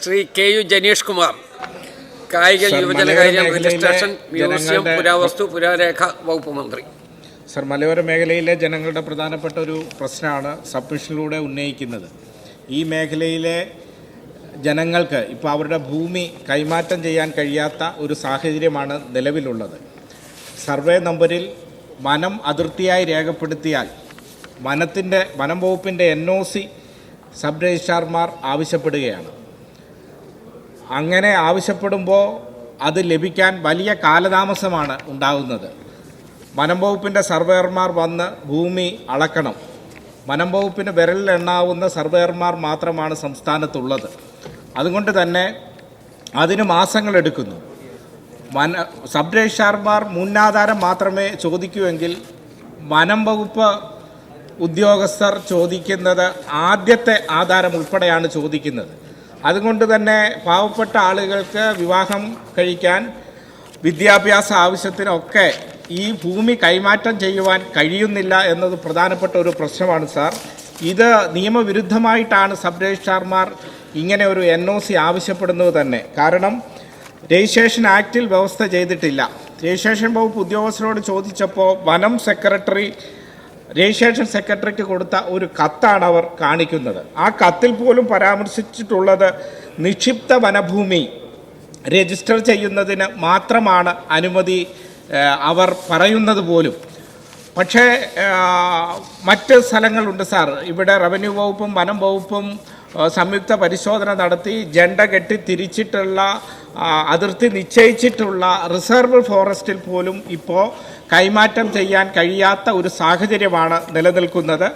ശ്രീ കെ.യു. ജനീഷ് കുമാർ, കായിക യുവജനകാര്യം, registration, museum, പുരാവസ്തു പുരാരേഖ വകുപ്പ് മന്ത്രി. സർ, മലയോര മേഖലയിലെ ജനങ്ങളുടെ പ്രധാനപ്പെട്ട ഒരു പ്രശ്നമാണ് സബ്മിഷനിലൂടെ ഉന്നയിക്കുന്നത്. ഈ മേഖലയിലെ ജനങ്ങൾക്ക് ഇപ്പോൾ അവരുടെ ഭൂമി കൈമാറ്റം ചെയ്യാൻ കഴിയാത്ത ഒരു സാഹചര്യമാണ് നിലവിലുള്ളത്. സർവേ നമ്പറിൽ വനം അതിർത്തിയായി രേഖപ്പെടുത്തിയാൽ വനം വകുപ്പിൻ്റെ NOC സബ് രജിസ്ട്രാർമാർ ആവശ്യപ്പെടുകയാണ്. അങ്ങനെ ആവശ്യപ്പെടുമ്പോൾ അത് ലഭിക്കാൻ വലിയ കാലതാമസമാണ് ഉണ്ടാകുന്നത്. വനം വകുപ്പിൻ്റെ സർവേയർമാർ വന്ന് ഭൂമി അളക്കണം. വനം വകുപ്പിന് വിരലിലെണ്ണാവുന്ന സർവേയർമാർ മാത്രമാണ് സംസ്ഥാനത്തുള്ളത്. അതുകൊണ്ട് തന്നെ അതിന് മാസങ്ങളെടുക്കുന്നു. സബ് രജിസ്ട്രാർമാർ മുന്നാധാരം മാത്രമേ ചോദിക്കൂവെങ്കിൽ വനം വകുപ്പ് ഉദ്യോഗസ്ഥർ ചോദിക്കുന്നത് ആദ്യത്തെ ആധാരം ഉൾപ്പെടെയാണ് ചോദിക്കുന്നത്. അതുകൊണ്ട് തന്നെ പാവപ്പെട്ട ആളുകൾക്ക് വിവാഹം കഴിക്കാൻ, വിദ്യാഭ്യാസ ആവശ്യത്തിനൊക്കെ ഈ ഭൂമി കൈമാറ്റം ചെയ്യുവാൻ കഴിയുന്നില്ല എന്നത് പ്രധാനപ്പെട്ട ഒരു പ്രശ്നമാണ് സാർ. ഇത് നിയമവിരുദ്ധമായിട്ടാണ് സബ് രജിസ്ട്രാർമാർ ഇങ്ങനെ ഒരു NOC ആവശ്യപ്പെടുന്നത് തന്നെ. കാരണം രജിസ്ട്രേഷൻ ആക്റ്റിൽ വ്യവസ്ഥ ചെയ്തിട്ടില്ല. രജിസ്ട്രേഷൻ വകുപ്പ് ഉദ്യോഗസ്ഥരോട് ചോദിച്ചപ്പോൾ വനം സെക്രട്ടറി രജിസ്ട്രേഷൻ സെക്രട്ടറിക്ക് കൊടുത്ത ഒരു കത്താണ് അവർ കാണിക്കുന്നത്. ആ കത്തിൽ പോലും പരാമർശിച്ചിട്ടുള്ളത് നിക്ഷിപ്ത വനഭൂമി രജിസ്റ്റർ ചെയ്യുന്നതിന് മാത്രമാണ് അനുമതി അവർ പറയുന്നത് പോലും. പക്ഷേ മറ്റ് സ്ഥലങ്ങളുണ്ട് സാർ. ഇവിടെ റവന്യൂ വകുപ്പും വനം വകുപ്പും സംയുക്ത പരിശോധന നടത്തി ജണ്ട കെട്ടി തിരിച്ചിട്ടുള്ള അതിർത്തി നിശ്ചയിച്ചിട്ടുള്ള റിസർവ് ഫോറസ്റ്റിൽ പോലും ഇപ്പോൾ കൈമാറ്റം ചെയ്യാൻ കഴിയാത്ത ഒരു സാഹചര്യമാണ് നിലനിൽക്കുന്നത്.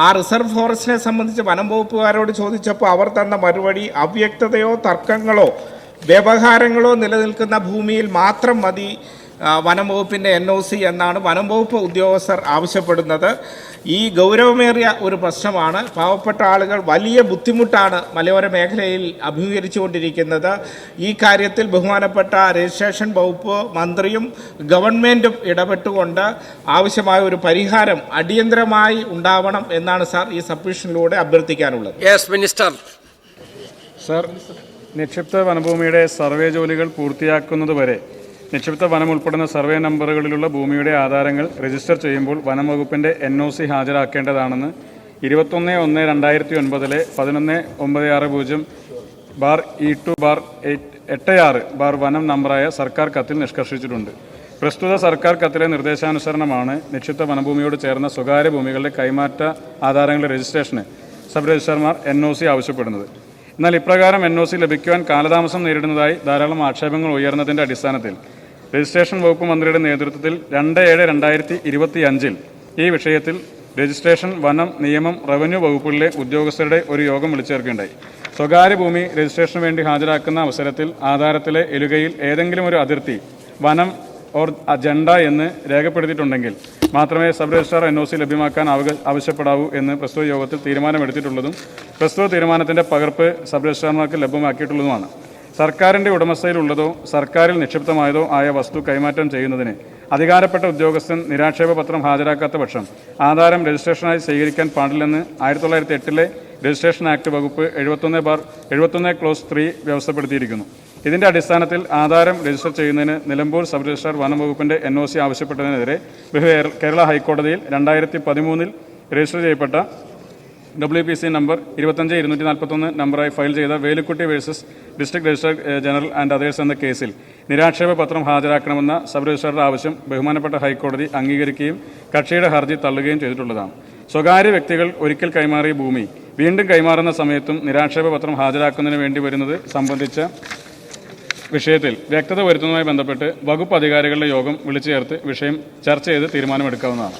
ആ റിസർവ് ഫോറസ്റ്റിനെ സംബന്ധിച്ച് വനം വകുപ്പുകാരോട് ചോദിച്ചപ്പോൾ അവർ തന്ന മറുപടി അവ്യക്തതയോ തർക്കങ്ങളോ വ്യവഹാരങ്ങളോ നിലനിൽക്കുന്ന ഭൂമിയിൽ മാത്രം മതി വനം വകുപ്പിൻ്റെ NOC എന്നാണ് വനം വകുപ്പ് ഉദ്യോഗസ്ഥർ ആവശ്യപ്പെടുന്നത്. ഈ ഗൗരവമേറിയ ഒരു പ്രശ്നമാണ്. പാവപ്പെട്ട ആളുകൾ വലിയ ബുദ്ധിമുട്ടാണ് മലയോര മേഖലയിൽ അഭിമുഖീകരിച്ചുകൊണ്ടിരിക്കുന്നത്. ഈ കാര്യത്തിൽ ബഹുമാനപ്പെട്ട രജിസ്ട്രേഷൻ വകുപ്പ് മന്ത്രിയും ഗവൺമെൻറ്റും ഇടപെട്ടുകൊണ്ട് ആവശ്യമായ ഒരു പരിഹാരം അടിയന്തരമായി ഉണ്ടാവണം എന്നാണ് സാർ ഈ സബ്മിഷനിലൂടെ അഭ്യർത്ഥിക്കാനുള്ളത്. Yes minister. സാർ, നിക്ഷിപ്ത വനഭൂമിയുടെ സർവേ ജോലികൾ പൂർത്തിയാക്കുന്നതുവരെ നിക്ഷിപ്ത വനം ഉൾപ്പെടുന്ന സർവേ നമ്പറുകളിലുള്ള ഭൂമിയുടെ ആധാരങ്ങൾ രജിസ്റ്റർ ചെയ്യുമ്പോൾ വനം വകുപ്പിൻ്റെ NOC ഹാജരാക്കേണ്ടതാണെന്ന് 21/1/2009 1196/E2/86 വനം നമ്പറായ സർക്കാർ കത്തിൽ നിഷ്കർഷിച്ചിട്ടുണ്ട്. പ്രസ്തുത സർക്കാർ കത്തിലെ നിർദ്ദേശാനുസരണമാണ് നിക്ഷിപ്ത വനഭൂമിയോട് ചേർന്ന സ്വകാര്യ ഭൂമികളുടെ കൈമാറ്റ ആധാരങ്ങളുടെ രജിസ്ട്രേഷന് സബ് രജിസ്ട്രാർമാർ NOC ആവശ്യപ്പെടുന്നത്. എന്നാൽ ഇപ്രകാരം NOC ലഭിക്കുവാൻ കാലതാമസം നേരിടുന്നതായി ധാരാളം ആക്ഷേപങ്ങൾ ഉയർന്നതിൻ്റെ അടിസ്ഥാനത്തിൽ രജിസ്ട്രേഷൻ വകുപ്പ് മന്ത്രിയുടെ നേതൃത്വത്തിൽ 2/7/2025 ഈ വിഷയത്തിൽ രജിസ്ട്രേഷൻ, വനം, നിയമം, റവന്യൂ വകുപ്പുകളിലെ ഉദ്യോഗസ്ഥരുടെ ഒരു യോഗം വിളിച്ചു ചേർക്കുകയുണ്ടായി. സ്വകാര്യ ഭൂമി രജിസ്ട്രേഷന് വേണ്ടി ഹാജരാക്കുന്ന അവസരത്തിൽ ആധാരത്തിലെ എലുകയിൽ ഏതെങ്കിലും ഒരു അതിർത്തി വനം ഓർ അജണ്ട എന്ന് രേഖപ്പെടുത്തിയിട്ടുണ്ടെങ്കിൽ മാത്രമേ സബ് രജിസ്ട്രാർ NOC ലഭ്യമാക്കാൻ ആവശ്യപ്പെടാവൂ എന്ന് പ്രസ്തുത യോഗത്തിൽ തീരുമാനമെടുത്തിട്ടുള്ളതും പ്രസ്തുത തീരുമാനത്തിൻ്റെ പകർപ്പ് സബ് രജിസ്ട്രാർമാർക്ക് ലഭ്യമാക്കിയിട്ടുള്ളതുമാണ്. സർക്കാരിൻ്റെ ഉടമസ്ഥയിലുള്ളതോ സർക്കാരിൽ നിക്ഷിപ്തമായതോ ആയ വസ്തു കൈമാറ്റം ചെയ്യുന്നതിന് അധികാരപ്പെട്ട ഉദ്യോഗസ്ഥൻ നിരാക്ഷേപ പത്രം ഹാജരാക്കാത്ത പക്ഷം ആധാരം രജിസ്ട്രേഷനായി സ്വീകരിക്കാൻ പാടില്ലെന്ന് 1908 രജിസ്ട്രേഷൻ ആക്ട് വകുപ്പ് 71 ക്ലോസ് 3 വ്യവസ്ഥപ്പെടുത്തിയിരിക്കുന്നു. ഇതിൻ്റെ അടിസ്ഥാനത്തിൽ ആധാരം രജിസ്റ്റർ ചെയ്യുന്നതിന് നിലമ്പൂർ സബ് രജിസ്ട്രാർ വനം വകുപ്പിൻ്റെ NOC ആവശ്യപ്പെട്ടതിനെതിരെ കേരള ഹൈക്കോടതിയിൽ 2013 രജിസ്റ്റർ ചെയ്യപ്പെട്ട WPC നമ്പർ 25/241 നമ്പറായി ഫയൽ ചെയ്ത Velukutty versus district registrar general and others എന്ന കേസിൽ നിരാക്ഷേപ പത്രം ഹാജരാക്കണമെന്ന സബ് രജിസ്ട്രാറുടെ ആവശ്യം ബഹുമാനപ്പെട്ട ഹൈക്കോടതി അംഗീകരിക്കുകയും കക്ഷിയുടെ ഹർജി തള്ളുകയും ചെയ്തിട്ടുള്ളതാണ്. സ്വകാര്യ വ്യക്തികൾ ഒരിക്കൽ കൈമാറിയ ഭൂമി വീണ്ടും കൈമാറുന്ന സമയത്തും നിരാക്ഷേപ പത്രം ഹാജരാക്കുന്നതിന് വേണ്ടി വരുന്നത് സംബന്ധിച്ച വിഷയത്തിൽ വ്യക്തത വരുത്തുന്നതുമായി ബന്ധപ്പെട്ട് വകുപ്പ് അധികാരികളുടെ യോഗം വിളിച്ചു ചേർത്ത് വിഷയം ചർച്ച ചെയ്ത് തീരുമാനമെടുക്കാവുന്നതാണ്.